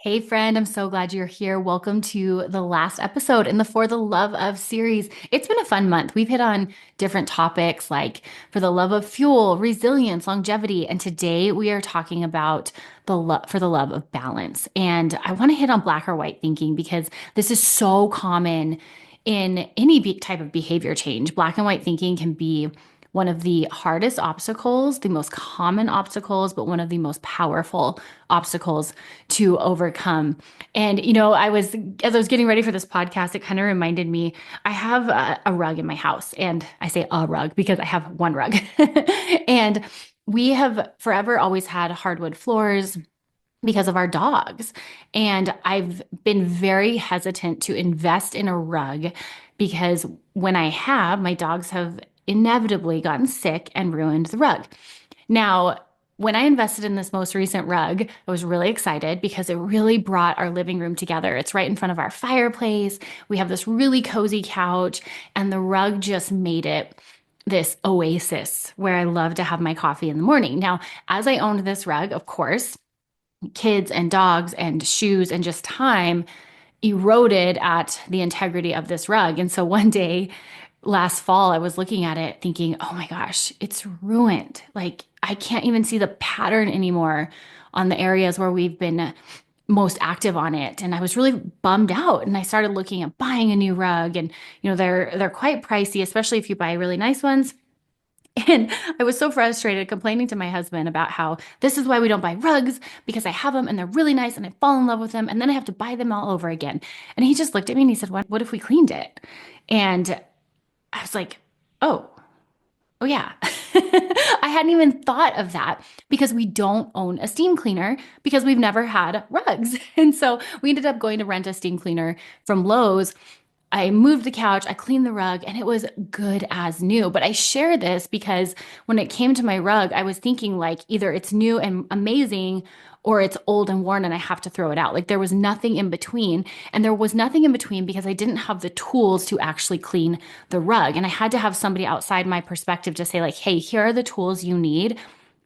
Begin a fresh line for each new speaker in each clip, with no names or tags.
Hey friend, I'm so glad you're here. Welcome to the last episode in the For the Love of series. It's been a fun month. We've hit on different topics like for the love of fuel, resilience, longevity, and today we are talking about the love for the love of balance. And I want to hit on black or white thinking because this is so common in any type of behavior change. Black and white thinking can be one of the hardest obstacles, the most common obstacles, but one of the most powerful obstacles to overcome. And, as I was getting ready for this podcast, it kind of reminded me I have a rug in my house, and I say a rug because I have one rug. And we have forever always had hardwood floors because of our dogs. And I've been very hesitant to invest in a rug because when I have, my dogs have inevitably gotten sick and ruined the rug. Now, when I invested in this most recent rug, I was really excited because it really brought our living room together. It's right in front of our fireplace. We have this really cozy couch, and the rug just made it this oasis where I love to have my coffee in the morning. Now, as I owned this rug, of course, kids and dogs and shoes and just time eroded at the integrity of this rug. And so one day last fall, I was looking at it thinking, oh my gosh, it's ruined. Like I can't even see the pattern anymore on the areas where we've been most active on it. And I was really bummed out. And I started looking at buying a new rug. And they're quite pricey, especially if you buy really nice ones. And I was so frustrated complaining to my husband about how this is why we don't buy rugs because I have them and they're really nice and I fall in love with them and then I have to buy them all over again. And he just looked at me and he said, what if we cleaned it? And I was like, oh, oh yeah. I hadn't even thought of that because we don't own a steam cleaner because we've never had rugs. And so we ended up going to rent a steam cleaner from Lowe's. I moved the couch, I cleaned the rug, and it was good as new. But I share this because when it came to my rug, I was thinking like either it's new and amazing or it's old and worn and I have to throw it out. Like there was nothing in between. And there was nothing in between because I didn't have the tools to actually clean the rug. And I had to have somebody outside my perspective to say, like, hey, here are the tools you need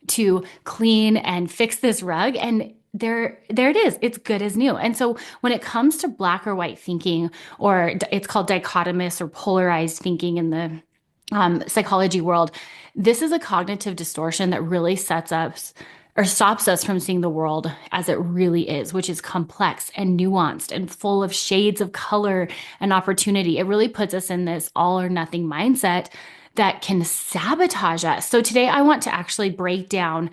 to clean and fix this rug. And there it is. It's good as new. And so when it comes to black or white thinking, or it's called dichotomous or polarized thinking in the psychology world, this is a cognitive distortion that really sets us or stops us from seeing the world as it really is, which is complex and nuanced and full of shades of color and opportunity. It really puts us in this all or nothing mindset that can sabotage us. So today I want to actually break down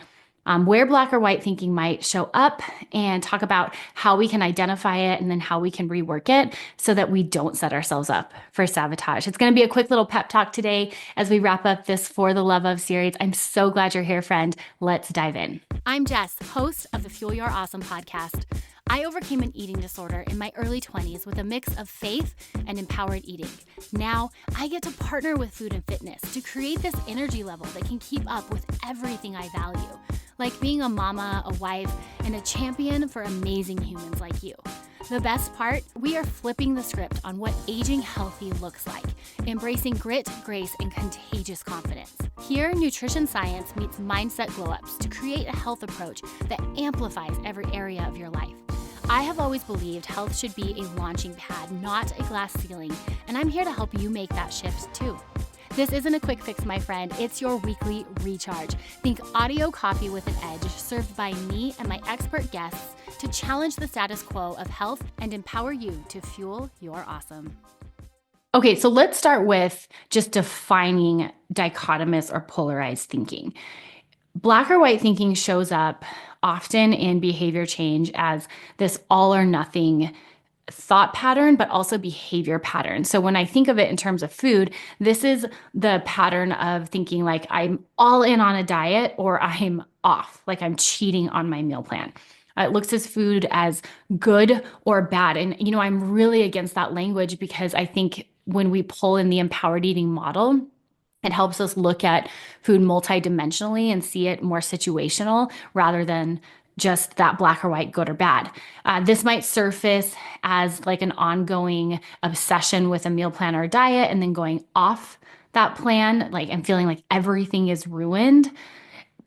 where black or white thinking might show up and talk about how we can identify it and then how we can rework it so that we don't set ourselves up for sabotage. It's going to be a quick little pep talk today as we wrap up this For the Love of series. I'm so glad you're here, friend. Let's dive in. I'm Jess, host of the Fuel Your Awesome podcast. I overcame an eating disorder in my early 20s with a mix of faith and empowered eating. Now, I get to partner with food and fitness to create this energy level that can keep up with everything I value, like being a mama, a wife, and a champion for amazing humans like you. The best part, we are flipping the script on what aging healthy looks like, embracing grit, grace, and contagious confidence. Here, nutrition science meets mindset glow-ups to create a health approach that amplifies every area of your life. I have always believed health should be a launching pad, not a glass ceiling, and I'm here to help you make that shift too. This isn't a quick fix, my friend. It's your weekly recharge. Think audio coffee with an edge, served by me and my expert guests to challenge the status quo of health and empower you to fuel your awesome. Okay, so let's start with just defining dichotomous or polarized thinking. Black or white thinking shows up often in behavior change as this all or nothing thought pattern, but also behavior pattern. So when I think of it in terms of food, this is the pattern of thinking like I'm all in on a diet or I'm off, like I'm cheating on my meal plan. It looks as food as good or bad. And, I'm really against that language because I think when we pull in the empowered eating model, it helps us look at food multidimensionally and see it more situational rather than just that black or white, good or bad. This might surface as like an ongoing obsession with a meal plan or a diet and then going off that plan, like and feeling like everything is ruined.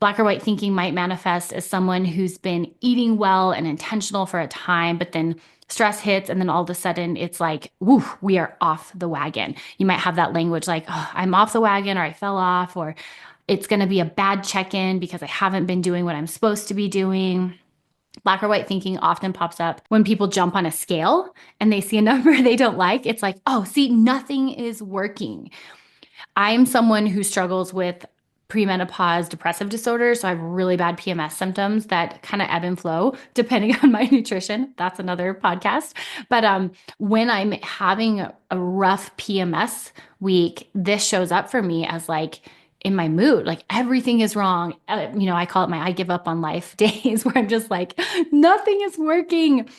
Black or white thinking might manifest as someone who's been eating well and intentional for a time, but then stress hits and then all of a sudden it's like, woo, we are off the wagon. You might have that language like, oh, I'm off the wagon or I fell off or it's going to be a bad check-in because I haven't been doing what I'm supposed to be doing. Black or white thinking often pops up when people jump on a scale and they see a number they don't like. It's like, oh, see, nothing is working. I'm someone who struggles with premenopause depressive disorder. So I have really bad PMS symptoms that kind of ebb and flow depending on my nutrition. That's another podcast. But when I'm having a rough PMS week, this shows up for me as like, in my mood, like everything is wrong. I call it my I give up on life days where I'm just like, nothing is working.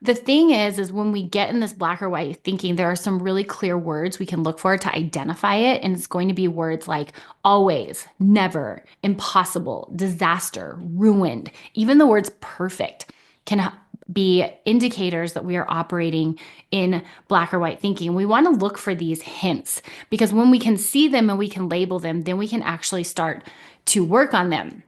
The thing is when we get in this black or white thinking, there are some really clear words we can look for to identify it. And it's going to be words like always, never, impossible, disaster, ruined. Even the words perfect can be indicators that we are operating in black or white thinking. We want to look for these hints because when we can see them and we can label them, then we can actually start to work on them.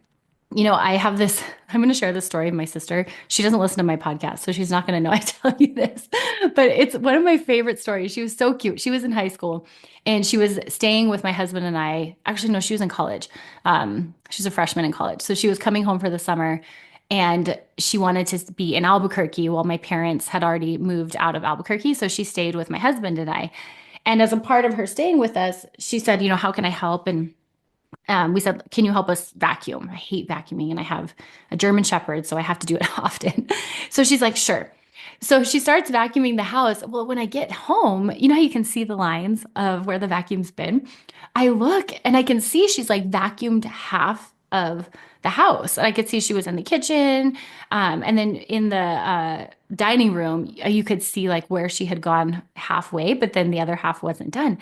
I have this, I'm going to share this story of my sister. She doesn't listen to my podcast, so she's not going to know I tell you this, but it's one of my favorite stories. She was so cute. She was in high school and she was staying with my husband and I. Actually, no, she was in college. She's a freshman in college. So she was coming home for the summer and she wanted to be in Albuquerque while my parents had already moved out of Albuquerque. So she stayed with my husband and I. And as a part of her staying with us, she said, how can I help? And we said, can you help us vacuum? I hate vacuuming and I have a German Shepherd, so I have to do it often. So she's like, sure. So she starts vacuuming the house. Well, when I get home, how you can see the lines of where the vacuum's been? I look and I can see she's like vacuumed half of the house. And I could see she was in the kitchen. And then in the dining room, you could see like where she had gone halfway, but then the other half wasn't done.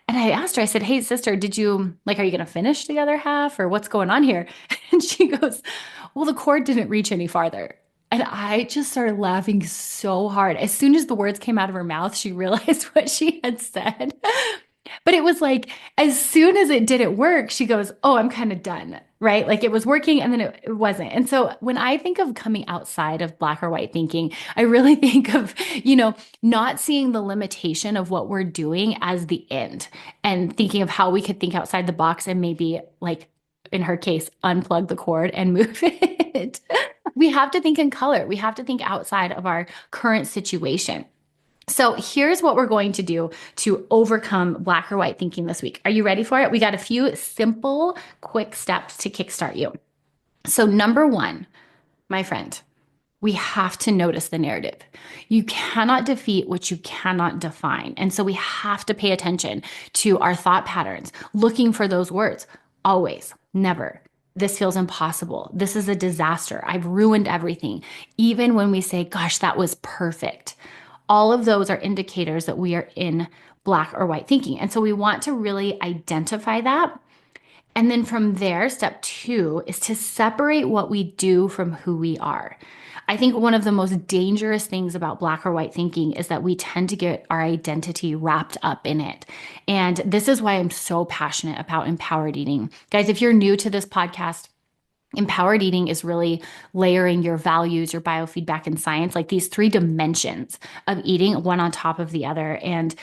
And I asked her, I said, hey, sister, are you going to finish the other half or what's going on here? And she goes, well, the cord didn't reach any farther. And I just started laughing so hard. As soon as the words came out of her mouth, she realized what she had said. But it was like, as soon as it didn't work, she goes, oh, I'm kind of done, right? Like it was working and then it wasn't. And so when I think of coming outside of black or white thinking, I really think of, not seeing the limitation of what we're doing as the end and thinking of how we could think outside the box and maybe like, in her case, unplug the cord and move it. We have to think in color. We have to think outside of our current situation. So here's what we're going to do to overcome black or white thinking this week. Are you ready for it? We got a few simple, quick steps to kickstart you. So number one, my friend, we have to notice the narrative. You cannot defeat what you cannot define. And so we have to pay attention to our thought patterns, looking for those words. Always, never. This feels impossible. This is a disaster. I've ruined everything. Even when we say, gosh, that was perfect. All of those are indicators that we are in black or white thinking. And so we want to really identify that. And then from there, step two is to separate what we do from who we are. I think one of the most dangerous things about black or white thinking is that we tend to get our identity wrapped up in it. And this is why I'm so passionate about empowered eating. Guys, if you're new to this podcast, empowered eating is really layering your values, your biofeedback, and science, like these three dimensions of eating, one on top of the other. And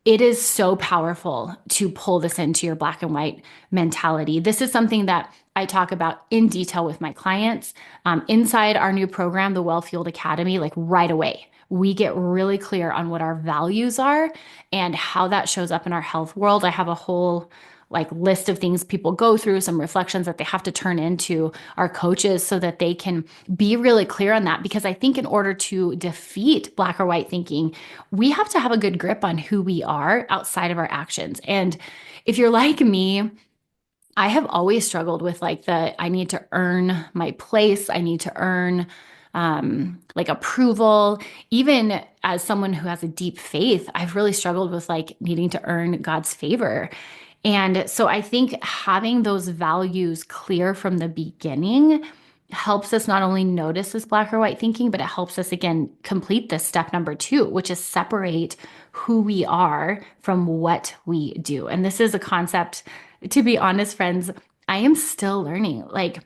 it is so powerful to pull this into your black and white mentality. This is something that I talk about in detail with my clients inside our new program, the Well Fueled Academy, like right away. We get really clear on what our values are and how that shows up in our health world. I have a whole list of things people go through, some reflections that they have to turn into our coaches so that they can be really clear on that. Because I think in order to defeat black or white thinking, we have to have a good grip on who we are outside of our actions. And if you're like me, I have always struggled with I need to earn my place. I need to earn approval. Even as someone who has a deep faith, I've really struggled with needing to earn God's favor. And so I think having those values clear from the beginning helps us not only notice this black or white thinking, but it helps us, again, complete this step number two, which is separate who we are from what we do. And this is a concept, to be honest, friends, I am still learning. Like,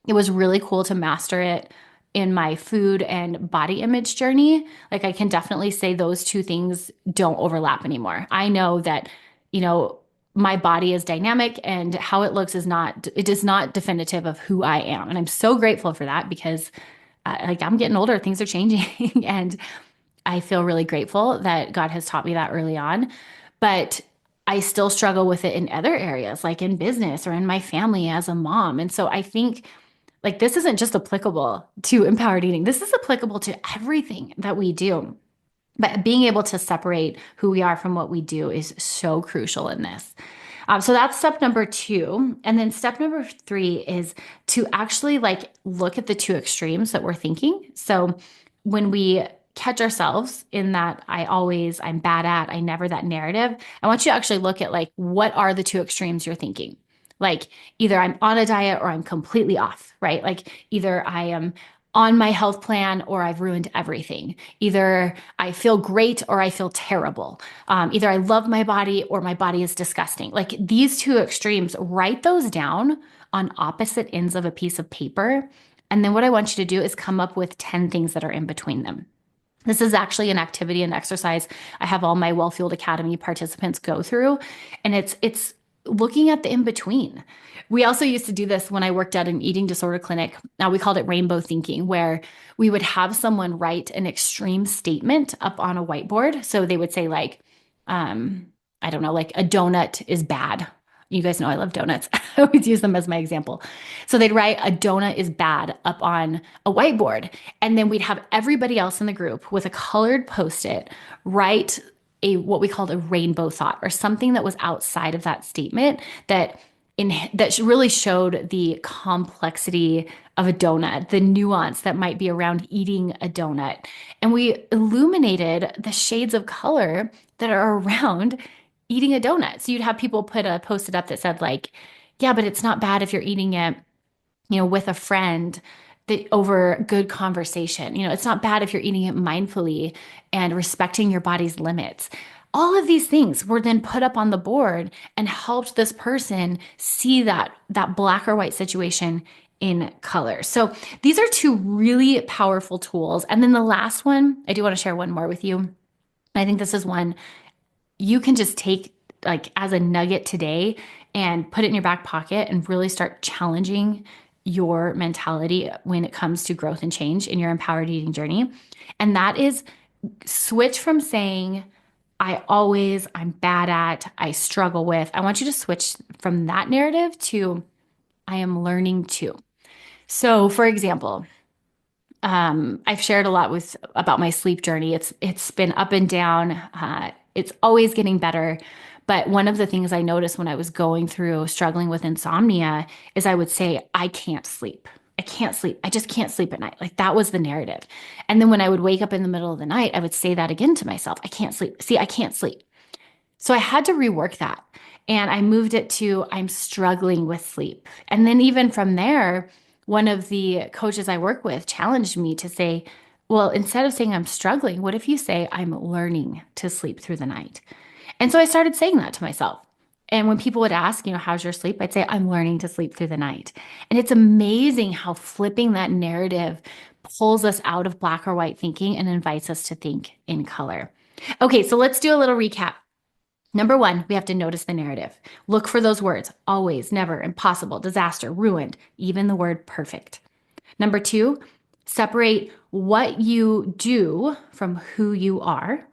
it was really cool to master it in my food and body image journey. Like, I can definitely say those two things don't overlap anymore. I know that, you know, my body is dynamic and how it looks it is not definitive of who I am. And I'm so grateful for that because like I'm getting older, things are changing and I feel really grateful that God has taught me that early on. But I still struggle with it in other areas, like in business or in my family as a mom. And so I think like this isn't just applicable to empowered eating. This is applicable to everything that we do. But being able to separate who we are from what we do is so crucial in this. So that's step number two. And then step number three is to actually like look at the two extremes that we're thinking. So when we catch ourselves in that I'm bad at, I never that narrative, I want you to actually look at like, what are the two extremes you're thinking? Like either I'm on a diet or I'm completely off, right? Like either I am on my health plan or I've ruined everything. Either I feel great or I feel terrible. Either I love my body or my body is disgusting. Like these two extremes, write those down on opposite ends of a piece of paper. And then what I want you to do is come up with 10 things that are in between them. This is actually an activity and exercise I have all my Well Fueled Academy participants go through, and it's looking at the in between. We also used to do this when I worked at an eating disorder clinic. Now we called it rainbow thinking, where we would have someone write an extreme statement up on a whiteboard. So they would say like, um, I don't know, like a donut is bad. You guys know I love donuts. I always use them as my example. So they'd write a donut is bad up on a whiteboard. And then we'd have everybody else in the group with a colored post-it write a what we called a rainbow thought or something that was outside of that statement that really showed the complexity of a donut, the nuance that might be around eating a donut. And we illuminated the shades of color that are around eating a donut. So you'd have people put a post-it up that said like, yeah, but it's not bad if you're eating it, with a friend that over good conversation. It's not bad if you're eating it mindfully and respecting your body's limits. All of these things were then put up on the board and helped this person see that black or white situation in color. So these are two really powerful tools. And then the last one, I do want to share one more with you. I think this is one you can just take like as a nugget today and put it in your back pocket and really start challenging your mentality when it comes to growth and change in your empowered eating journey. And that is switch from saying, I'm bad at, I struggle with. I want you to switch from that narrative to, I am learning to. So, for example, I've shared a lot about my sleep journey. It's been up and down. It's always getting better. But one of the things I noticed when I was going through struggling with insomnia is I would say, I can't sleep. I can't sleep. I just can't sleep at night. Like that was the narrative. And then when I would wake up in the middle of the night, I would say that again to myself. I can't sleep. See, I can't sleep. So I had to rework that. And I moved it to I'm struggling with sleep. And then even from there, one of the coaches I work with challenged me to say, well, instead of saying I'm struggling, what if you say I'm learning to sleep through the night? And so I started saying that to myself. And when people would ask, how's your sleep? I'd say, I'm learning to sleep through the night. And it's amazing how flipping that narrative pulls us out of black or white thinking and invites us to think in color. Okay, so let's do a little recap. Number one, we have to notice the narrative. Look for those words always, never, impossible, disaster, ruined, even the word perfect. Number two, separate what you do from who you are.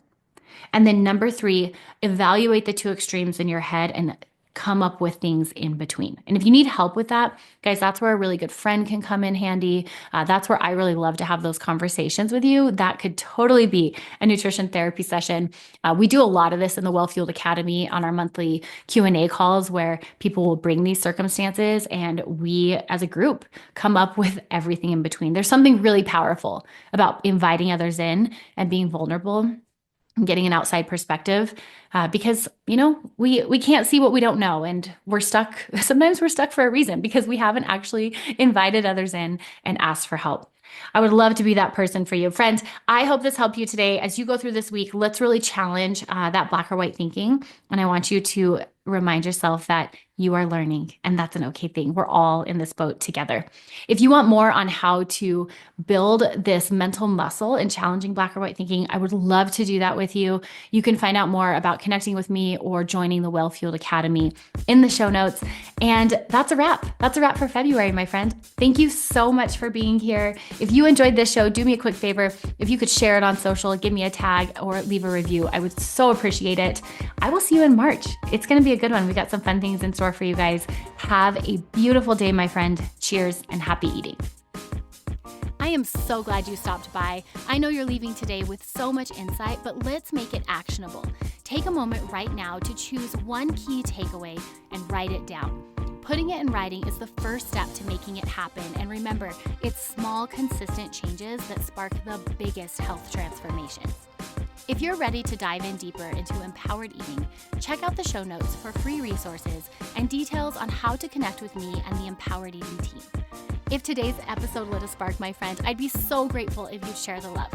And then number three, evaluate the two extremes in your head and come up with things in between. And if you need help with that, guys, that's where a really good friend can come in handy. That's where I really love to have those conversations with you. That could totally be a nutrition therapy session. We do a lot of this in the Well Fueled Academy on our monthly Q&A calls where people will bring these circumstances and we as a group come up with everything in between. There's something really powerful about inviting others in and being vulnerable, getting an outside perspective, because we can't see what we don't know, and we're stuck. Sometimes we're stuck for a reason because we haven't actually invited others in and asked for help. I would love to be that person for you. Friends, I hope this helped you today. As you go through this week, let's really challenge that black or white thinking. And I want you to remind yourself that you are learning, and that's an okay thing. We're all in this boat together. If you want more on how to build this mental muscle in challenging black or white thinking, I would love to do that with you. You can find out more about connecting with me or joining the Well Fueled Academy in the show notes. And that's a wrap. That's a wrap for February, my friend. Thank you so much for being here. If you enjoyed this show, do me a quick favor. If you could share it on social, give me a tag or leave a review, I would so appreciate it. I will see you in March. It's going to be a good one. We got some fun things in store for you guys. Have a beautiful day, my friend. Cheers and happy eating. I am so glad you stopped by. I know you're leaving today with so much insight, but let's make it actionable. Take a moment right now to choose one key takeaway and write it down. Putting it in writing is the first step to making it happen. And remember, it's small, consistent changes that spark the biggest health transformations. If you're ready to dive in deeper into empowered eating, check out the show notes for free resources and details on how to connect with me and the Empowered Eating team. If today's episode lit a spark, my friend, I'd be so grateful if you'd share the love.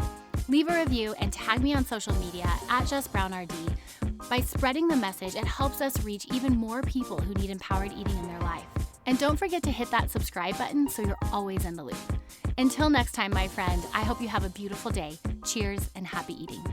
Leave a review and tag me on social media at Jess Brown RD. By spreading the message, it helps us reach even more people who need empowered eating in their life. And don't forget to hit that subscribe button so you're always in the loop. Until next time, my friend, I hope you have a beautiful day. Cheers and happy eating.